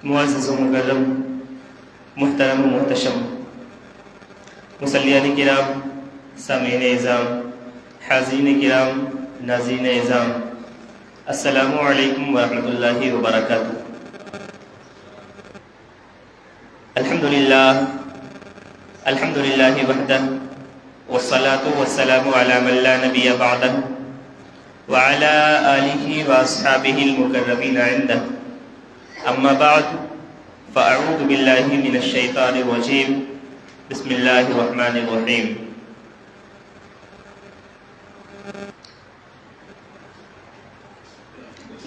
معزز و مکرم، محترم و محتشم مصلیان کرام، سامعین اعظام، حاضرین کرام، ناظرین اعظام، السلام علیکم ورحمۃ اللہ وبرکاتہ۔ الحمدللہ وحدہ والصلاة والسلام علی من لا نبی بعدہ وعلی آلہ واصحابہ المقربین عندہ، اما بعد فاعوذ باللہ من الشیطان الرجیم، بسم اللہ الرحمن الرحیم۔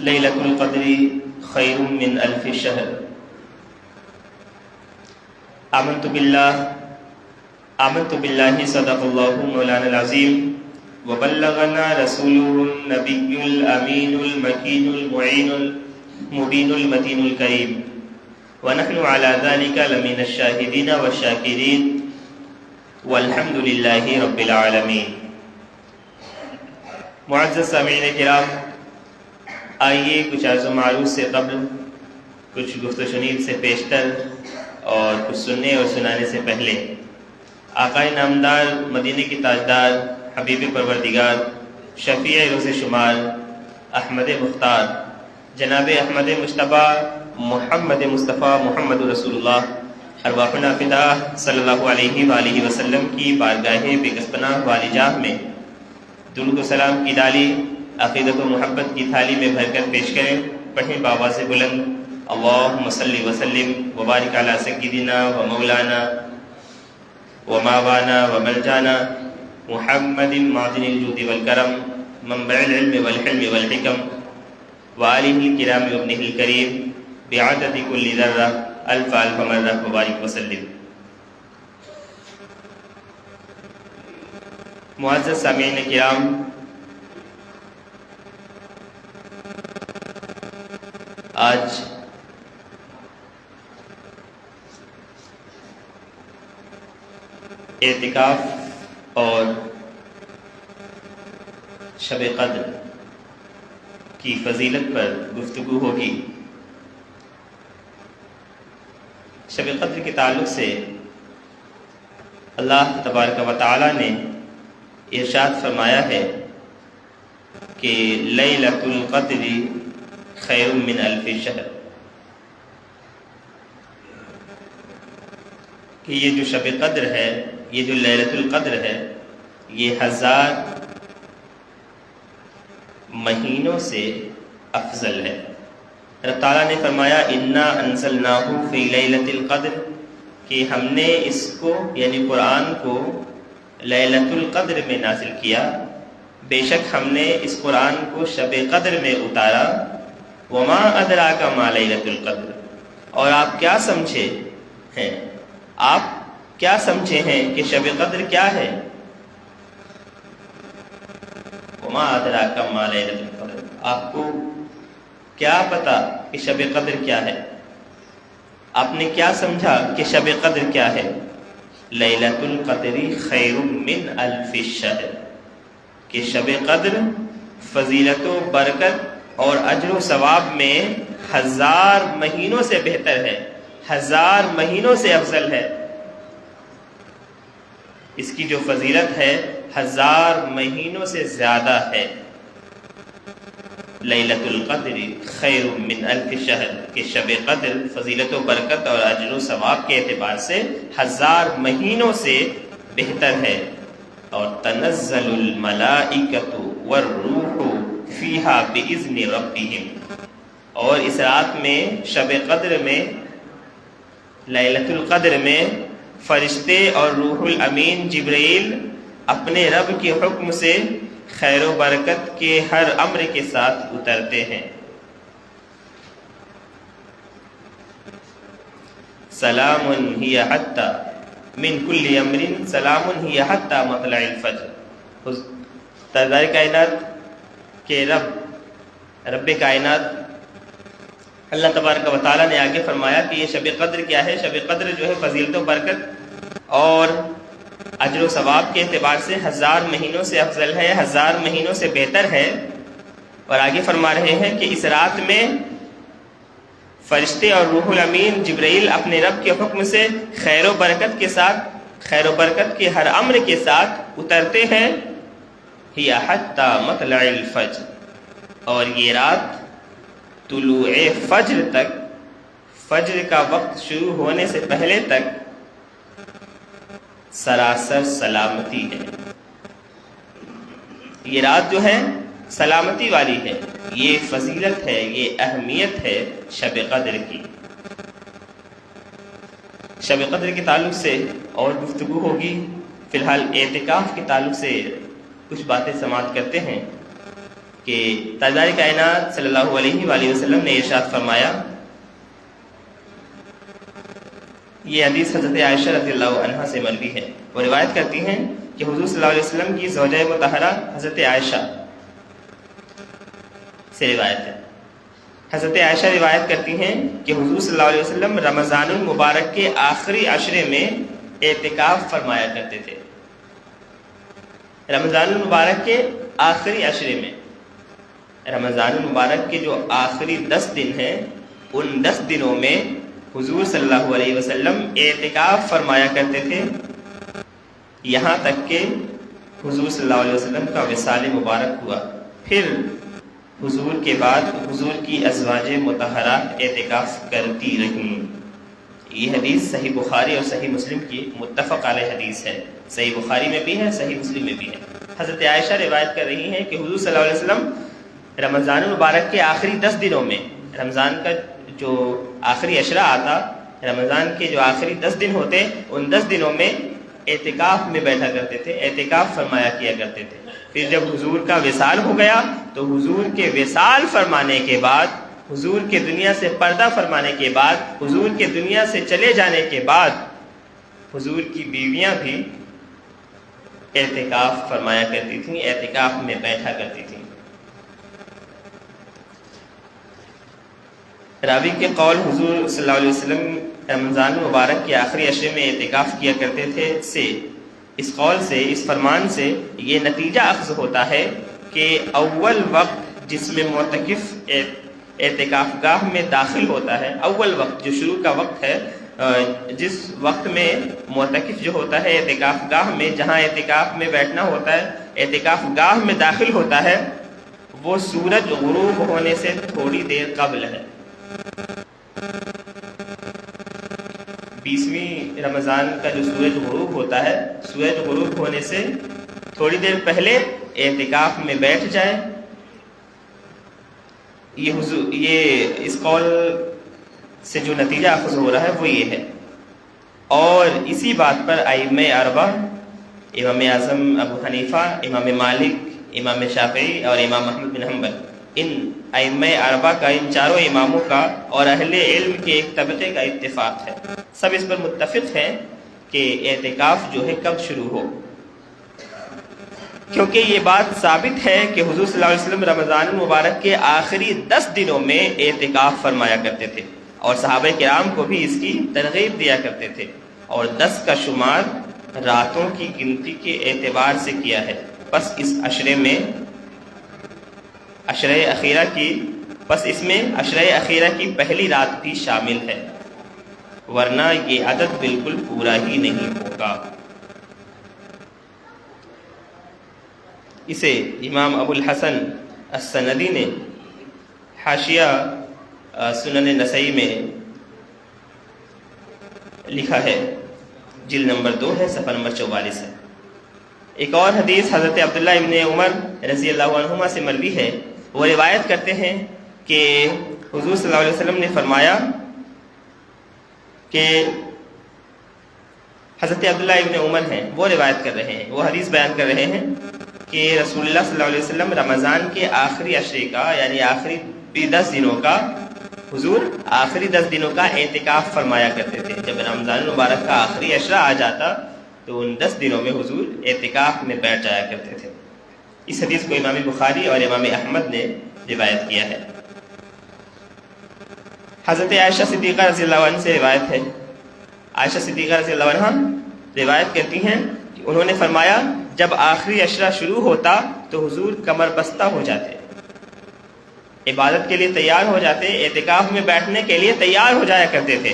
لیلۃ القدر خیر من الف شہر۔ آمنت باللہ صدق اللہ مولانا العظیم وبلغنا رسوله النبی الامین المکین المعین المبین المتین الکریم ونحن على ذلك لمن الشاہدین والشاکرین والحمد للہ رب العالمین۔ معزز سامعین کرام، آئیے کچھ عرض و معروض سے قبل، کچھ گفت و شنید سے پیشتر اور کچھ سننے اور سنانے سے پہلے آقائے نامدار، مدینے کی تاجدار، حبیب پروردگار، شفیع روز شمار، احمد مختار، جناب احمد مجتبیٰ محمد مصطفیٰ محمد رسول اللہ ارواحنا فدا صلی اللہ علیہ وآلہ وسلم کی بارگاہ بے کسپناہ والی جاہ میں درود و سلام کی ڈالی عقیدت و محبت کی تھالی میں بھر کر پیش کریں۔ پڑھیں بآواز بلند، اللہم صلی وسلم وبارک علی سیدنا و مولانا و ماوانا و ملجانا محمد معدن الجود والکرم منبع العلم والحلم والحکم وآلہ الکرام وابنہ الکریم بعدد کل ذرہ الف الف مرہ وبارک وسلم۔ معزز سامعین کرام، آج اعتکاف اور شب قدر کی فضیلت پر گفتگو ہوگی۔ شب قدر کے تعلق سے اللہ تبارک و تعالی نے ارشاد فرمایا ہے کہ لیلۃ القدر خیر من الف شہر، کہ یہ جو شب قدر ہے، یہ جو لیلۃ القدر ہے، یہ 1000 مہینوں سے افضل ہے۔ رب تعالیٰ نے فرمایا انا انزلناہ فی لیلۃ القدر، کہ ہم نے اس کو یعنی قرآن کو لیلۃ القدر میں نازل کیا، بے شک ہم نے اس قرآن کو شب قدر میں اتارا۔ وما ادراک ما لیلۃ القدر، اور آپ کیا سمجھے ہیں، آپ کیا سمجھے ہیں کہ شب قدر کیا ہے؟ وما ادراک ما لیلۃ القدر، آپ کو کیا پتا کہ شب قدر کیا ہے؟ آپ نے کیا سمجھا کہ شب قدر کیا ہے؟ لیلۃ القدر خیر من الف شہر، کہ شب قدر فضیلت و برکت اور اجر و ثواب میں 1000 مہینوں سے بہتر ہے، 1000 مہینوں سے افضل ہے۔ اس کی جو فضیلت ہے 1000 مہینوں سے زیادہ ہے۔ لیلۃ القدر خیر من الف شہر، کہ شب قدر فضیلت و برکت اور اجر و ثواب کے اعتبار سے 1000 مہینوں سے بہتر ہے۔ اور تنزل الملائکۃ والروح فیہا باذن ربہم، اور اس رات میں شب قدر میں، لیلۃ القدر میں فرشتے اور روح الامین جبرائیل اپنے رب کے حکم سے خیر و برکت کے ہر امر کے ساتھ اترتے ہیں۔ سلام ہی حتی من کل امر سلام ہی حتی مطلع الفجر۔ سردار کائنات کہ رب کائنات اللہ تبارک و تعالیٰ نے آگے فرمایا کہ یہ شب قدر کیا ہے۔ شب قدر جو ہے فضیلت و برکت اور اجر و ثواب کے اعتبار سے 1000 مہینوں سے افضل ہے، 1000 مہینوں سے بہتر ہے۔ اور آگے فرما رہے ہیں کہ اس رات میں فرشتے اور روح الامین جبرائیل اپنے رب کے حکم سے خیر و برکت کے ہر امر کے ساتھ اترتے ہیں، ہی حتی مطلع الفجر، اور یہ رات طلوع فجر تک، فجر کا وقت شروع ہونے سے پہلے تک سراسر سلامتی ہے۔ یہ رات جو ہے سلامتی والی ہے، یہ فضیلت ہے، یہ اہمیت ہے شب قدر کی۔ شب قدر کے تعلق سے اور گفتگو ہوگی، فی الحال اعتکاف کے تعلق سے کچھ باتیں سماعت کرتے ہیں کہ تاجدار کائنات صلی اللہ علیہ وآلہ وسلم نے ارشاد فرمایا، یہ حدیث حضرت عائشہ رضی اللہ عنہا سے مروی ہے، وہ روایت کرتی ہیں کہ حضور صلی اللہ علیہ وسلم کی زوجہ مطہرہ حضرت عائشہ سے روایت ہے، حضرت عائشہ روایت کرتی ہیں کہ حضور صلی اللہ علیہ وسلم رمضان المبارک کے آخری عشرے میں اعتکاف فرمایا کرتے تھے۔ رمضان المبارک کے آخری عشرے میں، رمضان المبارک کے جو آخری 10 دن ہیں، ان 10 دنوں میں حضور صلی اللہ علیہ وسلم اعتکاف فرمایا کرتے تھے، یہاں تک کہ حضور صلی اللہ علیہ وسلم کا وصال مبارک ہوا۔ پھر حضور کے بعد حضور کی ازواج مطہرات اعتکاف کرتی رہیں۔ یہ حدیث صحیح بخاری اور صحیح مسلم کی متفق علیہ حدیث ہے، صحیح بخاری میں بھی ہے، صحیح مسلم میں بھی ہے۔ حضرت عائشہ روایت کر رہی ہیں کہ حضور صلی اللہ علیہ وسلم رمضان المبارک کے آخری 10 دنوں میں، رمضان کا جو آخری عشرہ آتا، رمضان کے جو آخری 10 دن ہوتے، ان 10 دنوں میں اعتکاف میں بیٹھا کرتے تھے، اعتکاف فرمایا کیا کرتے تھے۔ پھر جب حضور کا وصال ہو گیا تو حضور کے وصال فرمانے کے بعد، حضور کے دنیا سے پردہ فرمانے کے بعد، حضور کے دنیا سے چلے جانے کے بعد، حضور کی بیویاں بھی اعتکاف فرمایا کرتی تھیں، اعتکاف میں بیٹھا کرتی تھیں۔ راوی کے قول حضور صلی اللہ علیہ وسلم رمضان مبارک کے آخری عشرے میں اعتکاف کیا کرتے تھے سے، اس قول سے، اس فرمان سے یہ نتیجہ اخذ ہوتا ہے کہ اول وقت جس میں معتکف اعتکاف گاہ میں داخل ہوتا ہے، اول وقت جو شروع کا وقت ہے، جس وقت میں معتکف جو ہوتا ہے اعتکاف گاہ میں، جہاں اعتکاف میں بیٹھنا ہوتا ہے، اعتکاف گاہ میں داخل ہوتا ہے، وہ سورج غروب ہونے سے تھوڑی دیر قبل ہے۔ 20ویں رمضان کا جو سورج غروب ہوتا ہے، سورج غروب ہونے سے تھوڑی دیر پہلے اعتکاف میں بیٹھ جائے۔ یہ اس قول سے جو نتیجہ اخذ ہو رہا ہے وہ یہ ہے، اور اسی بات پر ائمہ اربعہ، امام اعظم ابو حنیفہ، امام مالک، امام شافعی اور امام احمد بن حنبل، ان ائمہ اربعہ کا، ان چاروں اماموں کا اور اہل علم کے ایک طبقے کا اتفاق ہے، سب اس پر متفق ہیں کہ اعتکاف جو ہے کب شروع ہو، کیونکہ یہ بات ثابت ہے کہ حضور صلی اللہ علیہ وسلم رمضان المبارک کے آخری 10 دنوں میں اعتکاف فرمایا کرتے تھے، اور صحابہ کرام کو بھی اس کی ترغیب دیا کرتے تھے، اور 10 کا شمار راتوں کی گنتی کے اعتبار سے کیا ہے۔ بس اس عشرے میں عشرہ اخیرہ کی، بس اس میں عشرہ اخیرہ کی پہلی رات بھی شامل ہے، ورنہ یہ عدد بالکل پورا ہی نہیں ہوگا۔ اسے امام ابو الحسن السندی نے حاشیہ سنن نسائی میں لکھا ہے، جلد نمبر 2 ہے، صفحہ نمبر 44 ہے۔ ایک اور حدیث حضرت عبداللہ ابن عمر رضی اللہ عنہما سے مروی ہے، وہ روایت کرتے ہیں کہ حضور صلی اللہ علیہ وسلم نے فرمایا کہ حضرت عبداللہ ابن عمر ہیں، وہ روایت کر رہے ہیں، وہ حدیث بیان کر رہے ہیں کہ رسول اللہ صلی اللہ علیہ وسلم رمضان کے آخری عشرے کا، یعنی آخری 10 دنوں کا، حضور آخری 10 دنوں کا اعتکاف فرمایا کرتے تھے۔ جب رمضان المبارک کا آخری عشرہ آ جاتا تو ان 10 دنوں میں حضور اعتکاف میں بیٹھ جایا کرتے تھے۔ اس حدیث کو امام بخاری اور امام احمد نے روایت کیا ہے۔ حضرت عائشہ صدیقہ رضی اللہ عنہ سے روایت ہے، عائشہ صدیقہ رضی اللہ عنہ روایت کرتی ہیں کہ انہوں نے فرمایا جب آخری عشرہ شروع ہوتا تو حضور کمر بستہ ہو جاتے، عبادت کے لیے تیار ہو جاتے، اعتکاف میں بیٹھنے کے لیے تیار ہو جایا کرتے تھے۔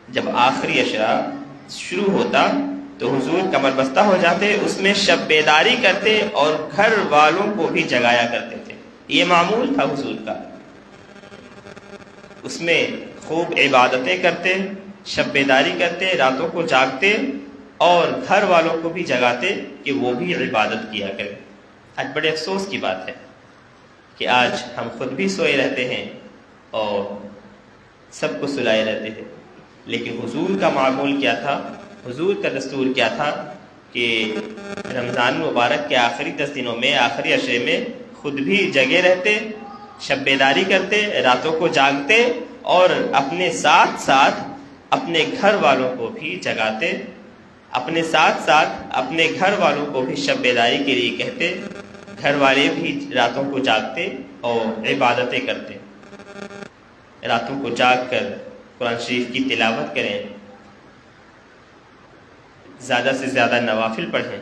جب آخری عشرہ شروع ہوتا تو حضور کمر بستہ ہو جاتے، اس میں شب بیداری کرتے اور گھر والوں کو بھی جگایا کرتے تھے۔ یہ معمول تھا حضور کا، اس میں خوب عبادتیں کرتے، شب بیداری کرتے، راتوں کو جاگتے اور گھر والوں کو بھی جگاتے کہ وہ بھی عبادت کیا کریں۔ آج بڑے افسوس کی بات ہے کہ آج ہم خود بھی سوئے رہتے ہیں اور سب کو سلائے رہتے ہیں، لیکن حضور کا معمول کیا تھا، حضور کا دستور کیا تھا کہ رمضان مبارک کے آخری 10 دنوں میں، آخری عشرے میں خود بھی جگے رہتے، شب بیداری کرتے، راتوں کو جاگتے اور اپنے ساتھ ساتھ اپنے گھر والوں کو بھی جگاتے، اپنے ساتھ ساتھ اپنے گھر والوں کو بھی شب بیداری کے لیے کہتے، گھر والے بھی راتوں کو جاگتے اور عبادتیں کرتے، راتوں کو جاگ کر قرآن شریف کی تلاوت کریں، زیادہ سے زیادہ نوافل پڑھیں،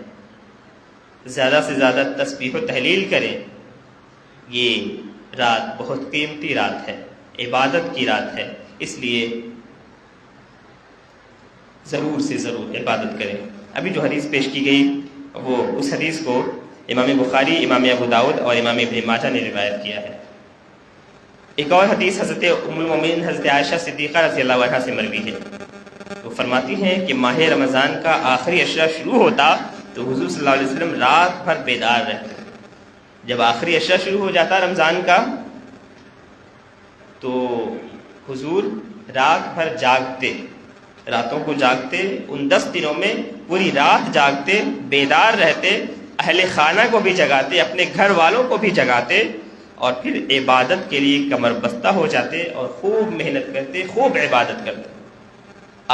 زیادہ سے زیادہ تسبیح و تحلیل کریں۔ یہ رات بہت قیمتی رات ہے، عبادت کی رات ہے، اس لیے ضرور سے ضرور عبادت کریں۔ ابھی جو حدیث پیش کی گئی وہ اس حدیث کو امام بخاری، امام ابو داؤد اور امام ابن ماجہ نے روایت کیا ہے۔ ایک اور حدیث حضرت ام المومنین حضرت عائشہ صدیقہ رضی اللہ عنہا سے مروی ہے، وہ فرماتی ہیں کہ ماہ رمضان کا آخری عشرہ شروع ہوتا تو حضور صلی اللہ علیہ وسلم رات بھر بیدار رہتے۔ جب آخری عشرہ شروع ہو جاتا رمضان کا تو حضور رات بھر جاگتے، راتوں کو جاگتے، ان 10 دنوں میں پوری رات جاگتے، بیدار رہتے، اہل خانہ کو بھی جگاتے، اپنے گھر والوں کو بھی جگاتے اور پھر عبادت کے لیے کمر بستہ ہو جاتے اور خوب محنت کرتے، خوب عبادت کرتے۔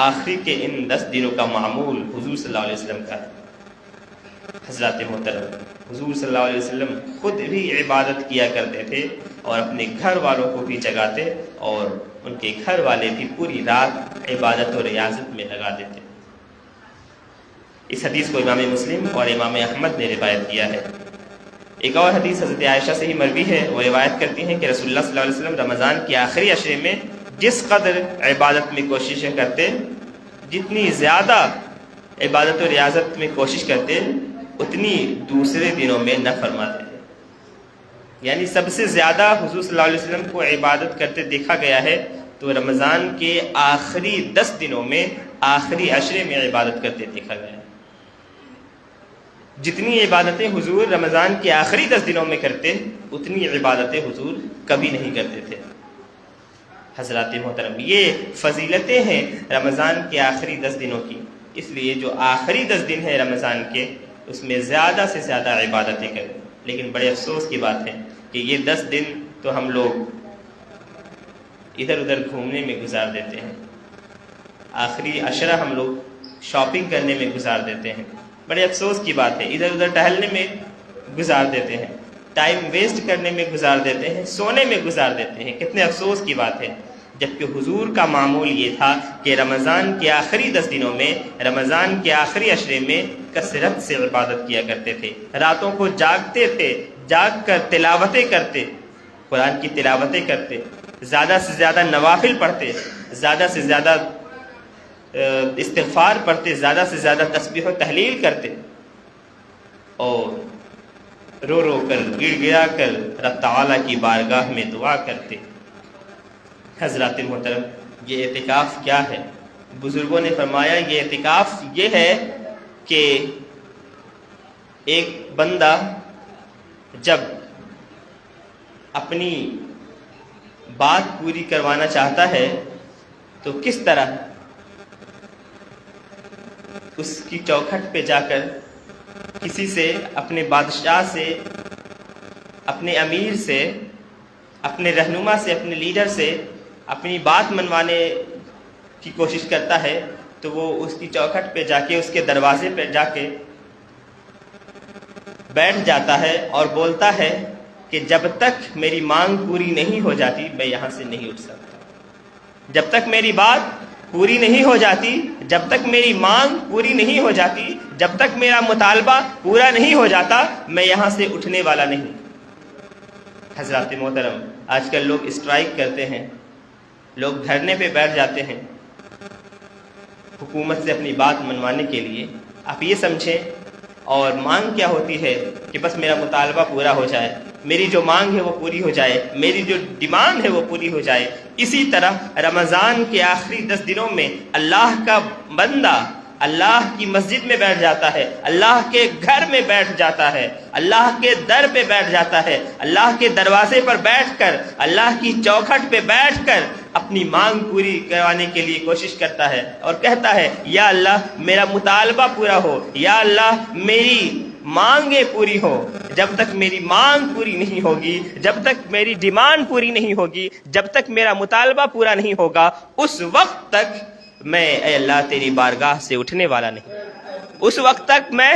آخری کے ان 10 دنوں کا معمول حضور صلی اللہ علیہ وسلم کا ہے۔ حضرات محترم، حضور صلی اللہ علیہ وسلم خود بھی عبادت کیا کرتے تھے اور اپنے گھر والوں کو بھی جگاتے اور ان کے گھر والے بھی پوری رات عبادت اور ریاضت میں لگا دیتے۔ اس حدیث کو امام مسلم اور امام احمد نے روایت کیا ہے۔ ایک اور حدیث حضرت عائشہ سے ہی مروی ہے، وہ روایت کرتی ہیں کہ رسول اللہ صلی اللہ علیہ وسلم رمضان کے آخری عشرے میں جس قدر عبادت میں کوششیں کرتے، جتنی زیادہ عبادت و ریاضت میں کوشش کرتے، اتنی دوسرے دنوں میں نہ فرماتے تھے۔ یعنی سب سے زیادہ حضور صلی اللہ علیہ وسلم کو عبادت کرتے دیکھا گیا ہے تو رمضان کے آخری 10 دنوں میں، آخری عشرے میں عبادت کرتے دیکھا گیا ہے۔ جتنی عبادتیں حضور رمضان کے آخری 10 دنوں میں کرتے، اتنی عبادتیں حضور کبھی نہیں کرتے تھے۔ حضرات محترم، یہ فضیلتیں ہیں رمضان کے آخری 10 دنوں کی، اس لیے جو آخری 10 دن ہیں رمضان کے، اس میں زیادہ سے زیادہ عبادتیں کریں۔ لیکن بڑے افسوس کی بات ہے کہ یہ 10 دن تو ہم لوگ ادھر ادھر گھومنے میں گزار دیتے ہیں، آخری عشرہ ہم لوگ شاپنگ کرنے میں گزار دیتے ہیں۔ بڑے افسوس کی بات ہے، ادھر ادھر ٹہلنے میں گزار دیتے ہیں، ٹائم ویسٹ کرنے میں گزار دیتے ہیں، سونے میں گزار دیتے ہیں۔ کتنے افسوس کی بات ہے، جبکہ حضور کا معمول یہ تھا کہ رمضان کے آخری 10 دنوں میں، رمضان کے آخری عشرے میں کثرت سے عبادت کیا کرتے تھے، راتوں کو جاگتے تھے، جاگ کر تلاوتیں کرتے، قرآن کی تلاوتیں کرتے، زیادہ سے زیادہ نوافل پڑھتے، زیادہ سے زیادہ استغفار پڑھتے، زیادہ سے زیادہ تسبیح و تحلیل کرتے اور رو رو کر گڑ گڑا کر رب تعالیٰ کی بارگاہ میں دعا کرتے۔ حضرات محترم، یہ اعتکاف کیا ہے؟ بزرگوں نے فرمایا یہ اعتکاف یہ ہے کہ ایک بندہ جب اپنی بات پوری کروانا چاہتا ہے تو کس طرح اس کی چوکھٹ پہ جا کر کسی سے، اپنے بادشاہ سے، اپنے امیر سے، اپنے رہنما سے، اپنے لیڈر سے اپنی بات منوانے کی کوشش کرتا ہے تو وہ اس کی چوکھٹ پہ جا کے، اس کے دروازے پہ جا کے بیٹھ جاتا ہے اور بولتا ہے کہ جب تک میری مانگ پوری نہیں ہو جاتی میں یہاں سے نہیں اٹھ سکتا، جب تک میری بات پوری نہیں ہو جاتی، جب تک میری مانگ پوری نہیں ہو جاتی، جب تک میرا مطالبہ پورا نہیں ہو جاتا، میں یہاں سے اٹھنے والا نہیں۔ حضرات محترم، آج کل لوگ اسٹرائک کرتے ہیں، لوگ دھرنے پہ بیٹھ جاتے ہیں حکومت سے اپنی بات منوانے کے لیے۔ آپ یہ سمجھیں، اور مانگ کیا ہوتی ہے کہ بس میرا مطالبہ پورا ہو جائے، میری جو مانگ ہے وہ پوری ہو جائے، میری جو ڈیمانڈ ہے وہ پوری ہو جائے۔ اسی طرح رمضان کے آخری 10 دنوں میں اللہ کا بندہ اللہ کی مسجد میں بیٹھ جاتا ہے، اللہ کے گھر میں بیٹھ جاتا ہے، اللہ کے در پہ بیٹھ جاتا ہے، اللہ کے دروازے پر بیٹھ کر، اللہ کی چوکھٹ پہ بیٹھ کر اپنی مانگ پوری کروانے کے لیے کوشش کرتا ہے اور کہتا ہے یا اللہ میرا مطالبہ پورا ہو، یا اللہ میری مانگیں پوری ہو۔ جب تک میری مانگ پوری نہیں ہوگی، جب تک میری ڈیمانڈ پوری نہیں ہوگی، جب تک میرا مطالبہ پورا نہیں ہوگا، اس وقت تک میں اے اللہ تیری بارگاہ سے اٹھنے والا نہیں، اس وقت تک میں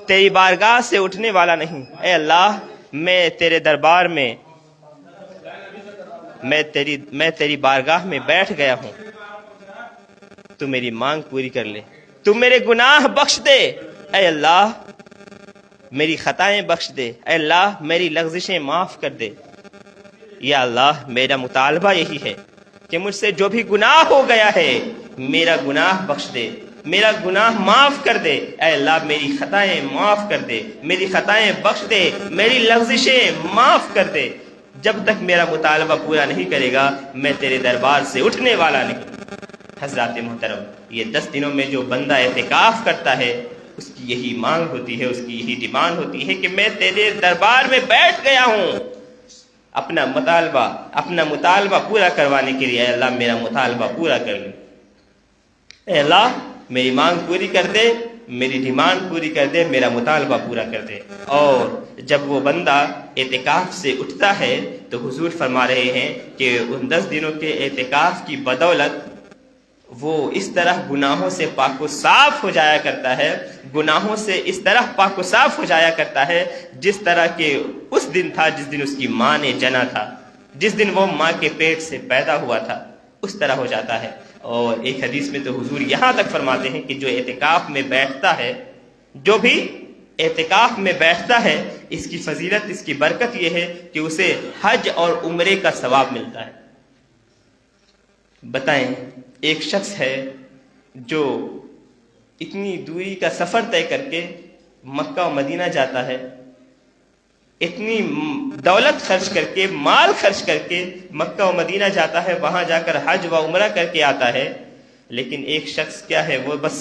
تیری بارگاہ سے اٹھنے والا نہیں۔ اے اللہ میں تیرے دربار میں میں تیری بارگاہ میں بیٹھ گیا ہوں، تو میری مانگ پوری کر لے، تو میرے گناہ بخش دے، اے اللہ میری خطائیں بخش دے، اے اللہ میری لغزشیں معاف کر دے۔ یا اللہ میرا مطالبہ یہی ہے کہ مجھ سے جو بھی گناہ ہو گیا ہے میرا گناہ بخش دے، میرا گناہ معاف کر دے، اے اللہ میری خطائیں معاف کر دے، میری خطائیں بخش دے، میری لغزشیں معاف کر دے۔ جب تک میرا مطالبہ پورا نہیں کرے گا میں تیرے دربار سے اٹھنے والا نہیں۔ حضرات محترم، یہ 10 دنوں میں جو بندہ اعتکاف کرتا ہے اس کی یہی مانگ ہوتی ہے، اس کی یہی ڈیمانڈ ہوتی ہے کہ میں تیرے دربار میں بیٹھ گیا ہوں اپنا مطالبہ پورا کروانے کے لیے۔ اے اللہ میرا مطالبہ پورا کر لے، اے اللہ میری مانگ پوری کر دے، میری ڈیمانڈ پوری کر دے، میرا مطالبہ پورا کر دے۔ اور جب وہ بندہ اعتکاف سے اٹھتا ہے تو حضور فرما رہے ہیں کہ ان 10 دنوں کے اعتکاف کی بدولت وہ اس طرح گناہوں سے پاک و صاف ہو جایا کرتا ہے، گناہوں سے اس طرح پاک و صاف ہو جایا کرتا ہے جس طرح کہ اس دن تھا جس دن اس کی ماں نے جنا تھا، جس دن وہ ماں کے پیٹ سے پیدا ہوا تھا، اس طرح ہو جاتا ہے۔ اور ایک حدیث میں تو حضور یہاں تک فرماتے ہیں کہ جو اعتکاف میں بیٹھتا ہے، جو بھی اعتکاف میں بیٹھتا ہے، اس کی فضیلت، اس کی برکت یہ ہے کہ اسے حج اور عمرے کا ثواب ملتا ہے۔ بتائیں، ایک شخص ہے جو اتنی دوری کا سفر طے کر کے مکہ و مدینہ جاتا ہے، اتنی دولت خرچ کر کے، مال خرچ کر کے مکہ و مدینہ جاتا ہے، وہاں جا کر حج و عمرہ کر کے آتا ہے، لیکن ایک شخص کیا ہے، وہ بس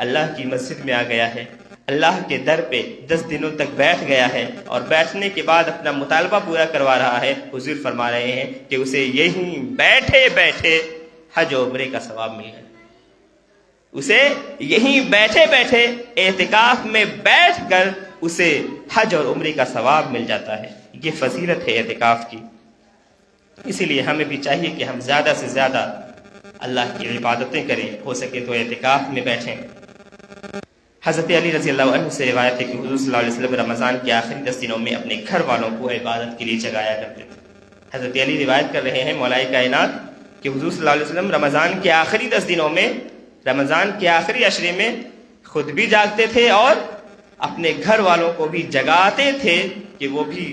اللہ کی مسجد میں آ گیا ہے، اللہ کے در پہ 10 دنوں تک بیٹھ گیا ہے اور بیٹھنے کے بعد اپنا مطالبہ پورا کروا رہا ہے۔ حضور فرما رہے ہیں کہ اسے یہیں بیٹھے بیٹھے حج و عمرے کا ثواب مل گیا، اسے یہیں بیٹھے بیٹھے اعتکاف میں بیٹھ کر اسے حج اور عمرے کا ثواب مل جاتا ہے۔ یہ فضیلت ہے اعتکاف کی۔ اسی لیے ہمیں بھی چاہیے کہ ہم زیادہ سے زیادہ اللہ کی عبادتیں کریں، ہو سکے تو اعتکاف میں بیٹھیں۔ حضرت علی رضی اللہ عنہ سے روایت ہے کہ حضور صلی اللہ علیہ وسلم رمضان کے آخری 10 دنوں میں اپنے گھر والوں کو عبادت کے لیے جگایا کرتے تھے۔ حضرت علی روایت کر رہے ہیں مولا کائنات کہ حضور صلی اللہ علیہ وسلم رمضان کے آخری 10 دنوں میں، رمضان کے آخری عشرے میں خود بھی جاگتے تھے اور اپنے گھر والوں کو بھی جگاتے تھے کہ وہ بھی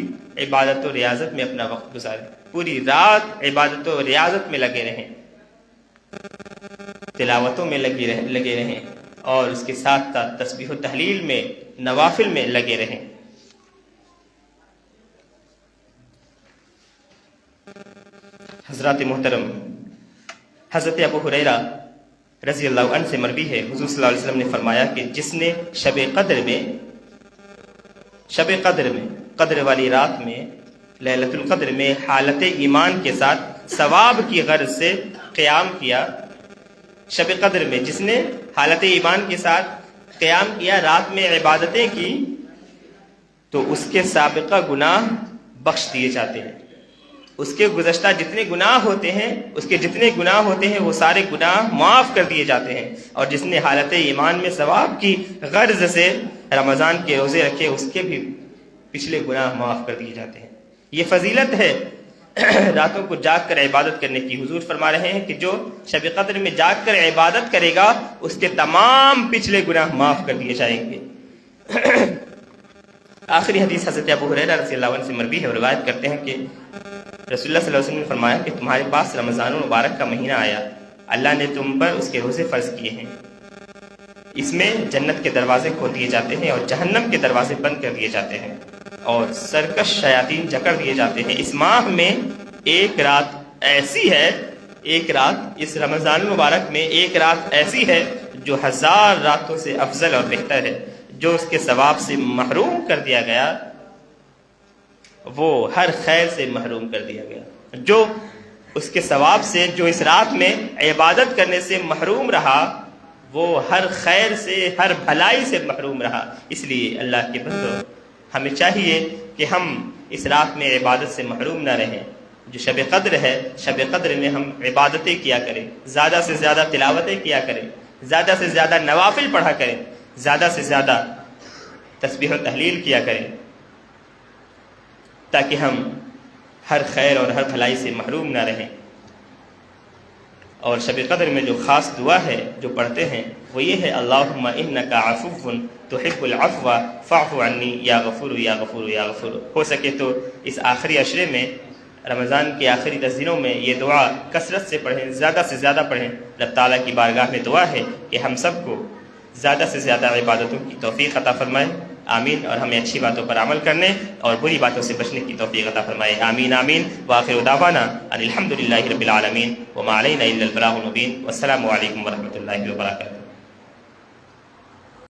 عبادت و ریاضت میں اپنا وقت گزاریں، پوری رات عبادت و ریاضت میں لگے رہیں، تلاوتوں میں لگے رہیں اور اس کے ساتھ ساتھ تسبیح و تحلیل میں، نوافل میں لگے رہیں۔ حضرات محترم، حضرت ابو ہریرہ رضی اللہ عنہ سے مروی ہے، حضور صلی اللہ علیہ وسلم نے فرمایا کہ جس نے شب قدر میں قدر والی رات میں، لیلۃ القدر میں حالت ایمان کے ساتھ ثواب کی غرض سے قیام کیا، شب قدر میں جس نے حالت ایمان کے ساتھ قیام کیا، رات میں عبادتیں کی، تو اس کے سابقہ گناہ بخش دیے جاتے ہیں، اس کے گزشتہ جتنے گناہ ہوتے ہیں، اس کے جتنے گناہ ہوتے ہیں وہ سارے گناہ معاف کر دیے جاتے ہیں، اور جس نے حالت ایمان میں ثواب کی غرض سے رمضان کے روزے رکھے اس کے بھی پچھلے گناہ معاف کر دیے جاتے ہیں۔ یہ فضیلت ہے راتوں کو جاگ کر عبادت کرنے کی۔ حضور فرما رہے ہیں کہ جو شب قدر میں جاگ کر عبادت کرے گا اس کے تمام پچھلے گناہ معاف کر دیے جائیں گے۔ آخری حدیث حضرت ابو ہریرہ رضی اللہ عنہ سے مروی ہے اور روایت کرتے ہیں کہ رسول اللہ صلی اللہ علیہ وسلم نے فرمایا کہ تمہارے پاس رمضان المبارک کا مہینہ آیا، اللہ نے تم پر اس کے روزے فرض کیے ہیں، اس میں جنت کے دروازے کھول دیے جاتے ہیں اور جہنم کے دروازے بند کر دیے جاتے ہیں اور سرکش شیاطین جکڑ دیے جاتے ہیں۔ اس ماہ میں ایک رات ایسی ہے، ایک رات اس رمضان المبارک میں ایک رات ایسی ہے جو 1000 راتوں سے افضل اور بہتر ہے۔ جو اس کے ثواب سے محروم کر دیا گیا وہ ہر خیر سے محروم کر دیا گیا، جو اس کے ثواب سے، جو اس رات میں عبادت کرنے سے محروم رہا وہ ہر خیر سے، ہر بھلائی سے محروم رہا۔ اس لیے اللہ کے بندو، ہمیں چاہیے کہ ہم اس رات میں عبادت سے محروم نہ رہیں۔ جو شب قدر ہے، شب قدر میں ہم عبادتیں کیا کریں، زیادہ سے زیادہ تلاوتیں کیا کریں، زیادہ سے زیادہ نوافل پڑھا کریں، زیادہ سے زیادہ تسبیح و تحلیل کیا کریں، تاکہ ہم ہر خیر اور ہر بھلائی سے محروم نہ رہیں۔ اور شب قدر میں جو خاص دعا ہے جو پڑھتے ہیں وہ یہ ہے، اللہم انک عفو تحب العفو فاعف عنی یا غفور یا غفور یا غفور۔ ہو سکے تو اس آخری عشرے میں، رمضان کے آخری 10 دنوں میں یہ دعا کثرت سے پڑھیں، زیادہ سے زیادہ پڑھیں۔ رب تعالیٰ کی بارگاہ میں دعا ہے کہ ہم سب کو زیادہ سے زیادہ عبادتوں کی توفیق عطا فرمائے، آمین، اور ہمیں اچھی باتوں پر عمل کرنے اور بری باتوں سے بچنے کی توفیق عطا فرمائے، آمین آمین۔ وآخر دعوانا ان الحمد للہ رب العالمین وما علینا الا البلاغ المبین، والسلام علیکم ورحمۃ اللہ وبرکاتہ۔